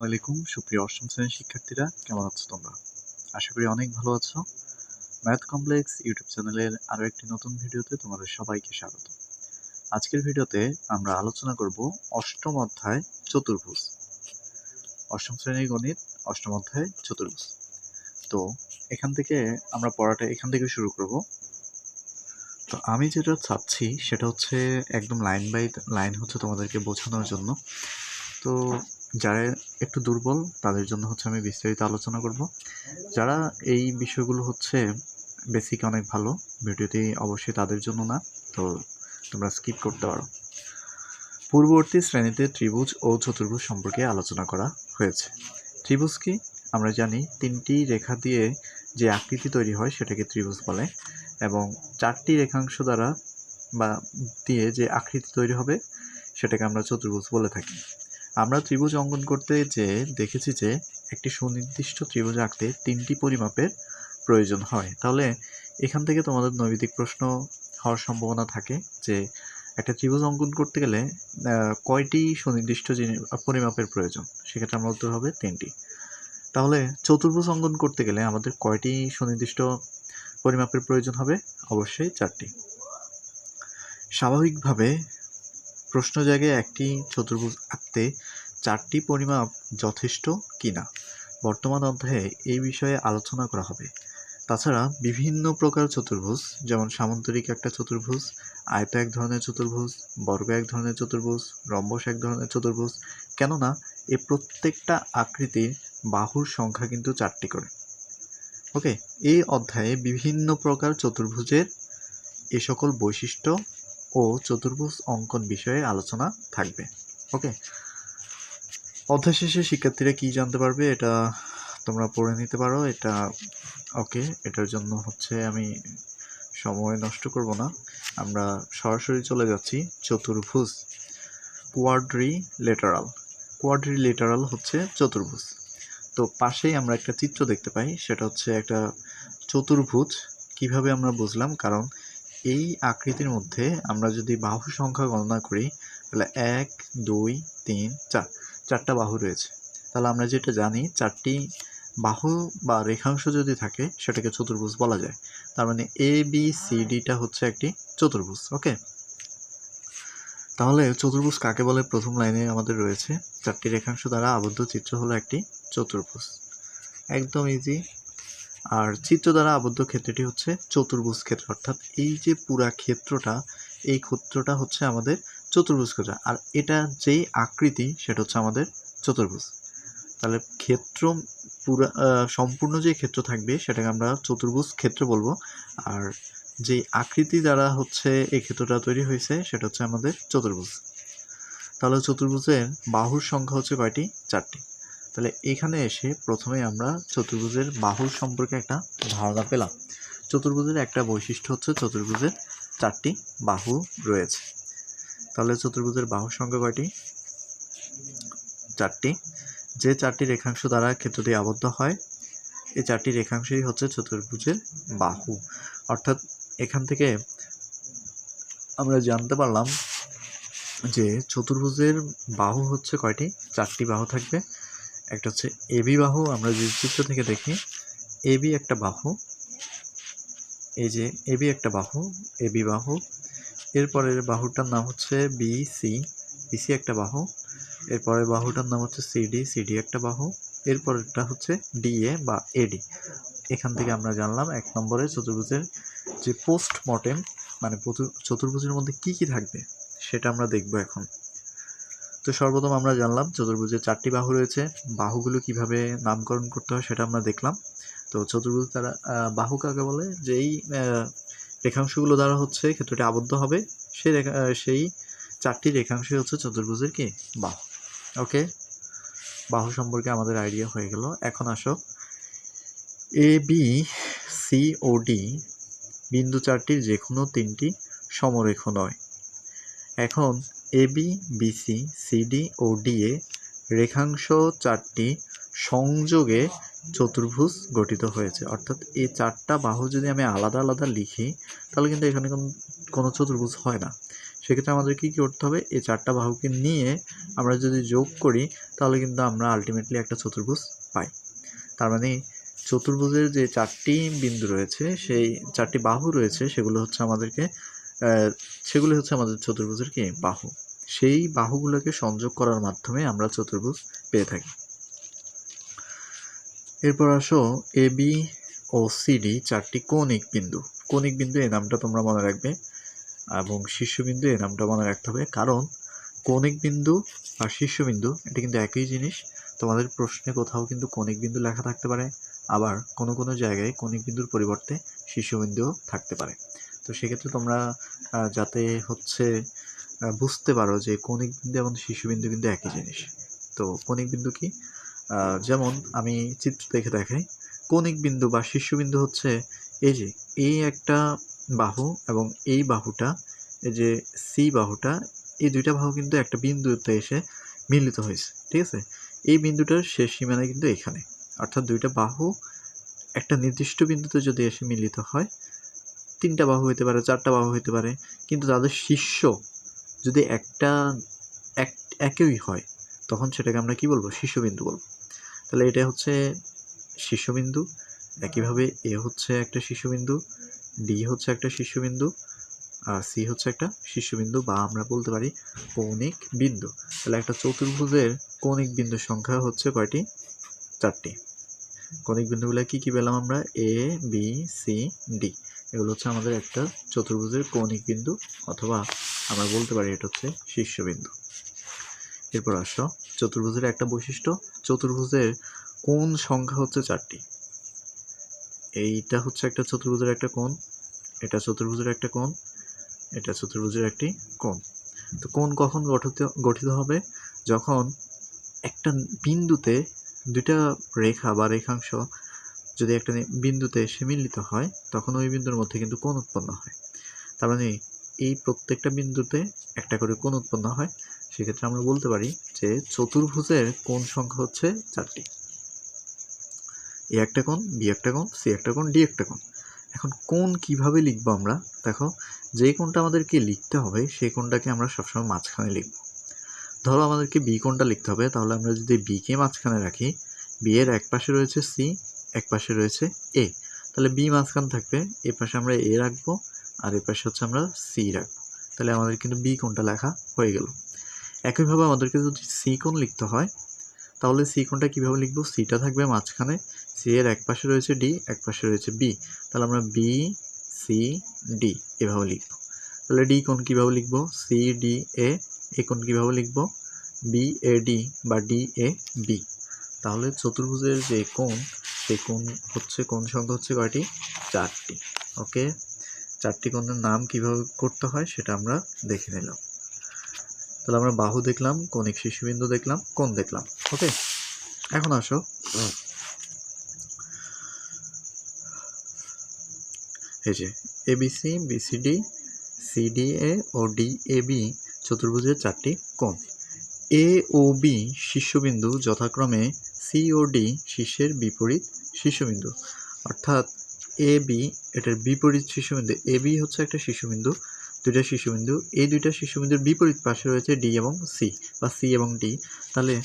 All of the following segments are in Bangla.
ওয়ালাইকুম সুপ্রিয় অষ্টম শ্রেণীর শিক্ষার্থীরা, কেমন আছো তোমরা? আশা করি অনেক ভালো আছো। ম্যাথ কমপ্লেক্স ইউটিউব চ্যানেলের আরো একটি নতুন ভিডিওতে তোমাদের সবাইকে স্বাগত। আজকের ভিডিওতে আমরা আলোচনা করব অষ্টম অধ্যায় চতুর্ভুজ। অষ্টম শ্রেণীর গণিত অষ্টম অধ্যায় চতুর্ভুজ। তো এখান থেকে আমরা পড়াটা এখান থেকে শুরু করব। তো আমি যেটা চাচ্ছি সেটা হচ্ছে একদম লাইন বাই লাইন হচ্ছে তোমাদেরকে বোঝানোর জন্য। তো যারা একটু দুর্বল তাদের জন্য হচ্ছে আমি বিস্তারিত আলোচনা করব। যারা এই বিষয়গুলো হচ্ছে বেসিক অনেক ভালো, ভিডিওটি অবশ্যই তাদের জন্য না, তো তোমরা স্কিপ করতে পারো। পূর্ববর্তী শ্রেণীতে ত্রিভুজ ও চতুর্ভুজ সম্পর্কে আলোচনা করা হয়েছে। ত্রিভুজ কি? আমরা জানি তিনটি রেখা দিয়ে যে আকৃতি তৈরি হয় সেটাকে ত্রিভুজ বলে, এবং চারটি রেখাংশ দ্বারা বা দিয়ে যে আকৃতি তৈরি হবে সেটাকে আমরা চতুর্ভুজ বলে থাকি। আমরা ত্রিভুজ অঙ্কন করতে যে দেখেছি যে একটি সুনির্দিষ্ট ত্রিভুজ আঁকতে তিনটি পরিমাপের প্রয়োজন হয়। তাহলে এখান থেকে তোমাদের নৈবেদিক প্রশ্ন হওয়ার সম্ভাবনা থাকে যে একটা ত্রিভুজ অঙ্কন করতে গেলে কয়টি সুনির্দিষ্ট পরিমাপের প্রয়োজন? সেক্ষেত্রে আমার উত্তর হবে তিনটি। তাহলে চতুর্ভুজ অঙ্কন করতে গেলে আমাদের কয়টি সুনির্দিষ্ট পরিমাপের প্রয়োজন হবে? অবশ্যই চারটি। স্বাভাবিকভাবে প্রশ্ন জায়গায় একটি চতুর্ভুজ আঁকতে চারটি পরিমাপ যথেষ্ট কিনা বর্তমান অধ্যায়ে এই বিষয়ে আলোচনা করা হবে। তাছাড়া বিভিন্ন প্রকার চতুর্ভুজ, যেমন সামান্তরিক একটা চতুর্ভুজ, আয়ত এক ধরনের চতুর্ভুজ, বর্গ এক ধরনের চতুর্ভুজ, রম্বস এক ধরনের চতুর্ভুজ, কেননা এই প্রত্যেকটা আকৃতির বাহুর সংখ্যা কিন্তু চারটি করে। ওকে, এই অধ্যায়ে বিভিন্ন প্রকার চতুর্ভুজের এ সকল বৈশিষ্ট্য ও চতুর্ভুজ অঙ্কন বিষয়ে আলোচনা থাকবে। ওকে, অধ্যায় শেষে শিক্ষার্থীরা কি জানতে পারবে এটা তোমরা পড়ে নিতে পারো। এটা ওকে, এটার জন্য হচ্ছে আমি সময় নষ্ট করব না, আমরা সরাসরি চলে যাচ্ছি চতুর্ভুজ। কোয়াড্রিলেটারাল হচ্ছে চতুর্ভুজ। তো পাশেই আমরা একটা চিত্র দেখতে পাই, সেটা হচ্ছে একটা চতুর্ভুজ। কিভাবে আমরা বুঝলাম? কারণ এই আকৃতির মধ্যে আমরা যদি বাহু সংখ্যা গণনা করি তাহলে 1 2 3 4 চারটা বাহু রয়েছে। তাহলে আমরা যেটা জানি চারটি বাহু বা রেখাংশ যদি থাকে সেটাকে চতুর্ভুজ বলা যায়। তার মানে এ বি সি ডিটা হচ্ছে একটি চতুর্ভুজ। ওকে, তাহলে চতুর্ভুজ কাকে বলে? প্রথম লাইনে আমাদের রয়েছে চারটি রেখাংশ দ্বারা আবদ্ধ চিত্র হলো একটি চতুর্ভুজ। একদম ইজি। আর চিত্র দ্বারা আবদ্ধ ক্ষেত্রটি হচ্ছে চতুর্ভুজ ক্ষেত্র, অর্থাৎ এই যে পুরা ক্ষেত্রটা, এই ক্ষেত্রটা হচ্ছে আমাদের চতুর্ভুজ ক্ষেত্র, আর এটা যেই আকৃতি সেটা হচ্ছে আমাদের চতুর্ভুজ। তাহলে ক্ষেত্র পুরা সম্পূর্ণ যে ক্ষেত্র থাকবে সেটাকে আমরা চতুর্ভুজ ক্ষেত্র বলবো, আর যে আকৃতি দ্বারা হচ্ছে এই ক্ষেত্রটা তৈরি হয়েছে সেটা হচ্ছে আমাদের চতুর্ভুজ। তাহলে চতুর্ভুজের বাহুর সংখ্যা হচ্ছে কয়টি? চারটি। তাহলে এখানে এসে প্রথমে আমরা চতুর্ভুজের বাহুর সম্পর্কে একটা ধারণা পেলাম। চতুর্ভুজের একটা বৈশিষ্ট্য হচ্ছে চতুর্ভুজের চারটি বাহু রয়েছে। তাহলে চতুর্ভুজের বাহুর সংখ্যা কয়টি? চারটি। যে চারটি রেখাংশ দ্বারা ক্ষেত্রটি আবদ্ধ হয় এই চারটি রেখাংশই হচ্ছে চতুর্ভুজের বাহু। অর্থাৎ এখান থেকে আমরা জানতে পারলাম যে চতুর্ভুজের বাহু হচ্ছে কয়টি? চারটি বাহু থাকবে। একটা হচ্ছে এবি বাহু, আমরা যে চিত্র থেকে দেখি এবি একটা বাহু, এই যে এবি একটা বাহু, এবি বাহু। এরপরের বাহুটার নাম হচ্ছে বিসি, বিসি একটা বাহু। এরপরের বাহুটার নাম হচ্ছে সিডি, সিডি একটা বাহু। এরপরেরটা হচ্ছে ডিএ বা এডি। এখান থেকে আমরা জানলাম এক নম্বরে চতুর্ভুজের যে পোস্টমর্টেম, মানে চতুর্ভুজের মধ্যে কি কি থাকবে সেটা আমরা দেখব এখন। তো সর্বপ্রথম আমরা জানলাম চতুর্ভুজের চারটি বাহু রয়েছে, বাহুগুলো কিভাবে নামকরণ করতে হয় সেটা আমরা দেখলাম। তো চতুর্ভুজ দ্বারা বাহু কাকে বলে? যেই রেখাংশগুলো দ্বারা হচ্ছে ক্ষেত্রটি আবদ্ধ হবে সেই চারটি রেখাংশই হচ্ছে চতুর্ভুজের কি? বাহু। ওকে, বাহু সম্পর্কে আমাদের আইডিয়া হয়ে গেল। এখন আসো A B C O D বিন্দু চারটির যে কোনো তিনটি সমরেখ নয়। এখন A B BC CD O DA রেখাংশ চারটি সংযোগে চতুর্ভুজ গঠিত হয়েছে। অর্থাৎ এই চারটা বাহু যদি আমি আলাদা আলাদা লিখি তাহলে কিন্তু এখানে কোনো চতুর্ভুজ হয় না। সেক্ষেত্রে আমাদের কী করতে হবে, এই 4টা বাহুকে নিয়ে আমরা যদি যোগ করি তাহলে কিন্তু আমরা আলটিমেটলি একটা চতুর্ভুজ পাই। তার মানে চতুর্ভুজের যে 4টি বিন্দু রয়েছে, সেই 4টি বাহু রয়েছে, সেগুলো হচ্ছে আমাদের চতুর্ভুজের কি বাহু। সেই বাহুগুলোকে সংযোগ করার মাধ্যমে আমরা চতুর্ভুজ পেয়ে থাকি। এরপর আসো এ বি ও সিডি 4টি কৌণিক বিন্দু। কৌণিক বিন্দু এই নামটা তোমরা মনে রাখবে, এবং শীর্ষবিন্দু এই নামটা মনে রাখতে হবে, কারণ কৌণিক বিন্দু আর শীর্ষবিন্দু এটা কিন্তু একই জিনিস। তোমাদের প্রশ্নে কোথাও কিন্তু কৌণিক বিন্দু লেখা থাকতে পারে, আবার কোনো কোনো জায়গায় কৌণিক বিন্দুর পরিবর্তে শীর্ষবিন্দুও থাকতে পারে। তো সেক্ষেত্রে তোমরা যাতে হচ্ছে বুঝতে পারো যে কৌণিক বিন্দু এবং শীর্ষবিন্দু কিন্তু একই জিনিস। তো কৌণিক বিন্দু কি, যেমন আমি চিত্র দেখে দেখাই। কৌণিক বিন্দু বা শীর্ষবিন্দু হচ্ছে এই একটা বাহু এবং এই বাহুটা, এই যে সি বাহুটা, এই দুইটা বাহু কিন্তু একটা বিন্দুতে এসে মিলিত হয়েছে, ঠিক আছে। এই বিন্দুটার শেষ সীমানা কিন্তু এখানে, অর্থাৎ দুইটা বাহু একটা নির্দিষ্ট বিন্দুতে যদি এসে মিলিত হয়, 3টা বাহু হতে পারে, 4টা বাহু হতে পারে, কিন্তু তাদের শীর্ষ যদি একই হয়, তখন সেটাকে আমরা কি বলবো, শীর্ষবিন্দু বলবো। তাহলে এটা হচ্ছে শীর্ষবিন্দু। একইভাবে এ হচ্ছে একটা শীর্ষবিন্দু, ডি হচ্ছে একটা শীর্ষবিন্দু, আর সি হচ্ছে একটা শীর্ষবিন্দু, বা আমরা বলতে পারি কৌণিক বিন্দু। তাহলে একটা চতুর্ভুজের কৌণিক বিন্দুর সংখ্যা হচ্ছে কয়টি, 4টি। কৌণিক বিন্দুগুলো কি কি পেলাম আমরা, এ বি সি ডি, এগুলো হচ্ছে আমাদের একটা চতুর্ভুজের কৌণিক বিন্দু, অথবা আমরা বলতে পারি এটা হচ্ছে শীর্ষবিন্দু। এরপর আসো চতুর্ভুজের একটা বৈশিষ্ট্য, চতুর্ভুজের কোণ সংখ্যা হচ্ছে 4টি। এইটা হচ্ছে একটা চতুর্ভুজের একটা কোণ, এটা চতুর্ভুজের একটা কোণ, এটা চতুর্ভুজের একটি কোণ। তো কোণ কখন গঠিত হবে, যখন একটা বিন্দুতে দুইটা রেখা বা রেখাংশ যদি একটা বিন্দুতে এসে মিলিত হয়, তখন ওই বিন্দুর মধ্যে কিন্তু কোণ উৎপন্ন হয়। তার মানে এই প্রত্যেকটা বিন্দুতে একটা করে কোণ উৎপন্ন হয়। সেক্ষেত্রে আমরা বলতে পারি যে চতুর্ভুজের কোণ সংখ্যা হচ্ছে 4টি। এ একটা কোণ, বি একটা কোণ, সি একটা কোণ, ডি একটা কোণ। এখন কোণ কিভাবে লিখবো আমরা, দেখো, যে কোণটা আমাদেরকে লিখতে হবে সেই কোণটাকে আমরা সবসময় মাঝখানে লিখব। ধরো আমাদেরকে বি কোণটা লিখতে হবে, তাহলে আমরা যদি বিকে মাঝখানে রাখি, বি এর এক পাশে রয়েছে সি, এক পাশে রয়েছে এ, তাহলে বি মাঝখানে থাকবে, এ পাশে আমরা এ রাখবো, আর এ পাশে হচ্ছে আমরা সি রাখবো। তাহলে আমাদের কিন্তু বি কোণটা লেখা হয়ে গেল। একইভাবে আমাদেরকে যদি সি কোণ লিখতে হয়, তাহলে সি কোণটা কীভাবে লিখবো, সিটা থাকবে মাঝখানে, সি এর এক পাশে রয়েছে ডি, এক পাশে রয়েছে বি, তাহলে আমরা বি সি ডি এভাবে লিখব। তাহলে ডি কোণ কীভাবে লিখবো, সি ডি এ, এ কোণ কীভাবে লিখবো, বি এ ডি বা ডি এ বি। তাহলে চতুর্ভুজের যে কোণ, সেই কোণ সংখ্যা হচ্ছে কয়টি, 4টি। ওকে, 4টি কোণের নাম কীভাবে করতে হয় সেটা আমরা দেখে নিলাম। তাহলে আমরা বাহু দেখলাম, কৌণিক শীর্ষবিন্দু দেখলাম, কোণ দেখলাম। ওকে, এখন আসো এই যে এবিসি, বিসিডি, সিডিএ ও ডিএবি চতুর্ভুজের 4টি কোণ। এ ও বি শীর্ষবিন্দু যথাক্রমে সি ও ডি শীর্ষের বিপরীত শীর্ষবিন্দু, অর্থাৎ এ বি এটার বিপরীত শীর্ষবিন্দু। এ বি হচ্ছে একটা শীর্ষবিন্দু, দুইটা শীর্ষবিন্দু, এই দুইটা শীর্ষবিন্দুর বিপরীত পাশে রয়েছে ডি এবং সি, বা সি এবং ডি। তাহলে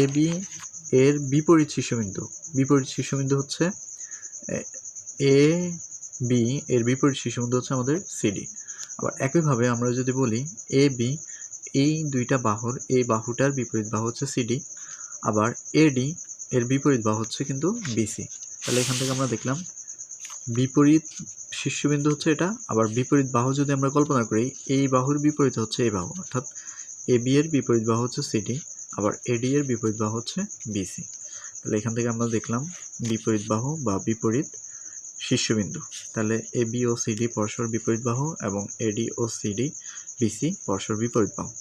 এ বি এর বিপরীত শীর্ষবিন্দু হচ্ছে এ বি, এর বিপরীত শীর্ষবিন্দু হচ্ছে আমাদের সিডি। আবার একইভাবে আমরা যদি বলি এ বি, এই দুইটা বাহুর এই বাহুটার বিপরীত বাহু হচ্ছে সিডি, আবার এডি এর বিপরীত বাহু হচ্ছে কিন্তু বিসি। তাহলে এখান থেকে আমরা দেখলাম বিপরীত শীর্ষবিন্দু হচ্ছে এটা, আবার বিপরীত বাহু যদি আমরা কল্পনা করি, এই বাহুর বিপরীত হচ্ছে এই বাহু, অর্থাৎ এ বি এর বিপরীত বাহু হচ্ছে সিডি, আবার এডি এর বিপরীত বাহু হচ্ছে বিসি। তাহলে এখান থেকে আমরা দেখলাম বিপরীত বাহু বা বিপরীত শীর্ষবিন্দু। তাহলে এ বি ও সিডি পরস্পর বিপরীত বাহু, এবং এডি ও সিডি বিসি পরস্পর বিপরীত বাহু।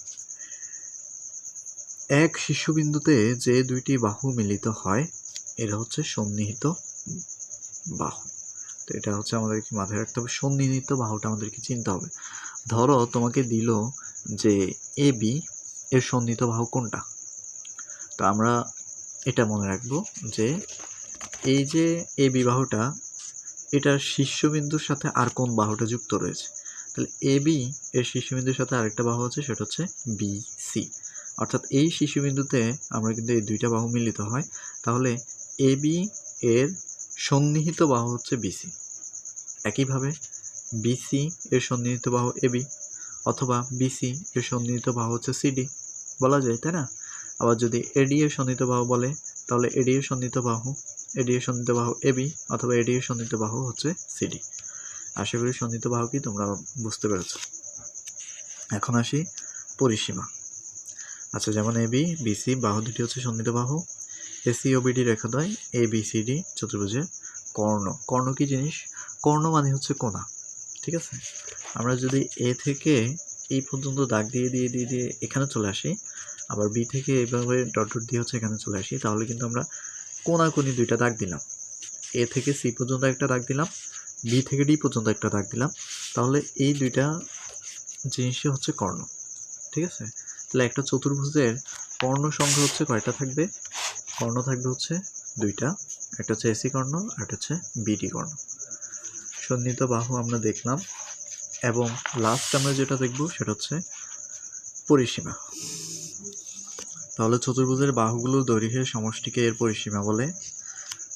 এক শীর্ষবিন্দুতে যে দুইটি বাহু মিলিত হয় এরা হচ্ছে সন্নিহিত বাহু। তো এটা হচ্ছে আমাদেরকে মাথায় রাখতে হবে, সন্নিহিত বাহুটা আমাদেরকে চিনতে হবে। ধরো তোমাকে দিল যে এ বি এর সন্নিহিত বাহু কোনটা, তো আমরা এটা মনে রাখবো যে এই যে এ বি বাহুটা, এটার শীর্ষবিন্দুর সাথে আর কোন বাহুটা যুক্ত রয়েছে। তাহলে এবি এর শীর্ষবিন্দুর সাথে আরেকটা বাহু আছে, সেটা হচ্ছে বিসি। অর্থাৎ এই শীর্ষবিন্দুতে আমরা কিন্তু এই দুইটা বাহু মিলিত হয়, তাহলে এবি এর সন্নিহিত বাহু হচ্ছে বিসি। একইভাবে বিসি এর সন্নিহিত বাহু এবি, অথবা বিসি এর সন্নিহিত বাহু হচ্ছে সিডি বলা যায়, তাই না? আবার যদি এডি এর সন্নিহিত বাহু বলে, তাহলে এডি এর সন্নিহিত বাহু এবি, অথবা এডি এর সন্নিহিত বাহু হচ্ছে সিডি। আশা করি সন্নিহিত বাহু কি তোমরা বুঝতে পেরেছ। এখন আসি পরিসীমা। আচ্ছা, যেমন এবি বিসি বাহু দুটি হচ্ছে সন্নিহিত বাহু, AC O BD রেখাদ্বয় A B C D চতুর্ভুজের কর্ণ। কর্ণ কি জিনিস? কর্ণ মানে হচ্ছে কোণা, ঠিক আছে? আমরা যদি এ থেকে এই পর্যন্ত দাগ দিয়ে দিয়ে দিয়ে দিয়ে এখানে চলে আসি, আবার বি থেকে এইভাবে ডট ডট দিয়ে হচ্ছে এখানে চলে আসি, তাহলে কিন্তু আমরা কোণাকুনি দুইটা দাগ দিলাম। এ থেকে সি পর্যন্ত একটা দাগ দিলাম, বি থেকে ডি পর্যন্ত একটা দাগ দিলাম, তাহলে এই দুইটা জিনিসই হচ্ছে কর্ণ, ঠিক আছে? তাহলে একটা চতুর্ভুজের কর্ণ সংখ্যা হচ্ছে কয়টা থাকবে? কর্ণ থাকবে হচ্ছে দুইটা, একটা হচ্ছে এসি কর্ণ আর একটা হচ্ছে বিডি কর্ণ। সন্নিহিত বাহু আমরা দেখলাম, এবং লাস্ট আমরা যেটা দেখব সেটা হচ্ছে পরিসীমা। তাহলে চতুর্ভুজের বাহুগুলোর দৈর্ঘ্যের সমষ্টিকে এর পরিসীমা বলে।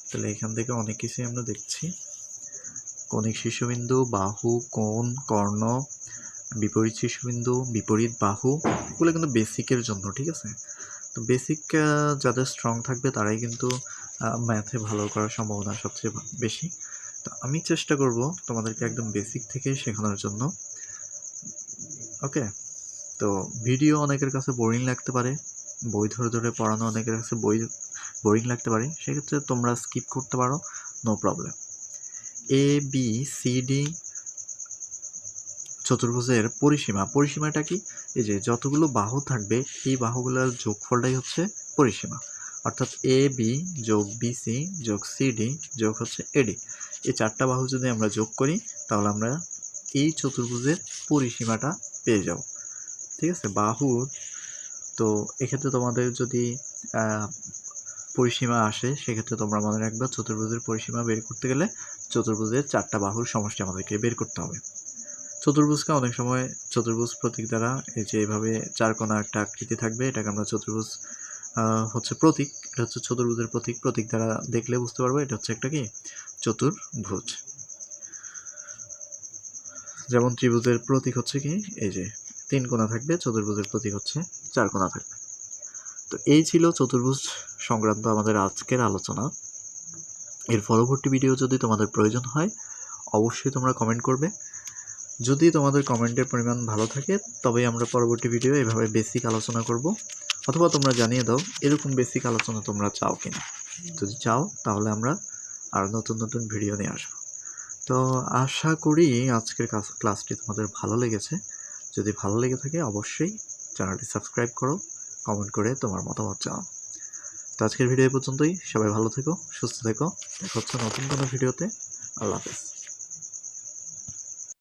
তাহলে এখান থেকে অনেক কিছুই আমরা দেখছি, কৌণিক শীর্ষবিন্দু, বাহু, কোণ, কর্ণ, বিপরীত শীর্ষবিন্দু, বিপরীত বাহু, এগুলো কিন্তু বেসিকের জন্য, ঠিক আছে? তো বেসিক যাদের স্ট্রং থাকবে তারাই কিন্তু ম্যাথে ভালো করার সম্ভাবনা সবচেয়ে বেশি। তো আমি চেষ্টা করব তোমাদেরকে একদম বেসিক থেকে শেখানোর জন্য। ওকে, তো ভিডিও অনেকের কাছে বোরিং লাগতে পারে, বই ধরে ধরে পড়ানো অনেকের কাছে বোরিং লাগতে পারে, সেক্ষেত্রে তোমরা স্কিপ করতে পারো, no problem. A B C D চতুর্ভুজের পরিসীমাটা কি? এই যে যতগুলো বাহু থাকবে এই বাহুগুলোর যোগফলটাই হচ্ছে পরিসীমা। অর্থাৎ এ বি যোগ বিসি যোগ সিডি যোগ হচ্ছে এডি, এই চারটা বাহু যদি আমরা যোগ করি তাহলে আমরা এই চতুর্ভুজের পরিসীমাটা পেয়ে যাব, ঠিক আছে? বাহু, তো এক্ষেত্রে তোমাদের যদি পরিসীমা আসে সেক্ষেত্রে তোমরা মনে রাখবে চতুর্ভুজের পরিসীমা বের করতে গেলে চতুর্ভুজের চারটা বাহুর সমষ্টি আমাদেরকে বের করতে হবে। চতুর্ভুজকে অনেক সময় চতুর্ভুজ প্রতীক দ্বারা, এই যে এইভাবে চারকোণা একটা আকৃতি থাকবে, এটাকে আমরা চতুর্ভুজ হচ্ছে প্রতীক, এটা হচ্ছে চতুর্ভুজের প্রতীক দ্বারা দেখলে বুঝতে পারবো এটা হচ্ছে একটা কি চতুর্ভুজ। যেমন ত্রিভুজের প্রতীক হচ্ছে কি, এই যে তিন কোণা থাকবে, চতুর্ভুজের প্রতীক হচ্ছে চার কোণা থাকবে। তো এই ছিল চতুর্ভুজ সংক্রান্ত আমাদের আজকের আলোচনা। এর পরবর্তী ভিডিও যদি তোমাদের প্রয়োজন হয় অবশ্যই তোমরা কমেন্ট করবে। যদি তোমাদের কমেন্টের পরিমাণ ভালো থাকে তবেই আমরা পরবর্তী ভিডিও এভাবে বেসিক আলোচনা করব, অথবা তোমরা জানিয়ে দাও এরকম বেসিক আলোচনা তোমরা চাও কিনা। যদি চাও তাহলে আমরা আর নতুন নতুন ভিডিও নিয়ে আসবো। তো আশা করি আজকের ক্লাসটি তোমাদের ভালো লেগেছে। যদি ভালো লেগে থাকে অবশ্যই চ্যানেলটি সাবস্ক্রাইব করো, কমেন্ট করে তোমার মতামত জানাও। তো আজকের ভিডিও পর্যন্তই, সবাই ভালো থেকো, সুস্থ থেকো, দেখা হচ্ছে নতুন কোনো ভিডিওতে। আল্লাহ হাফেজ।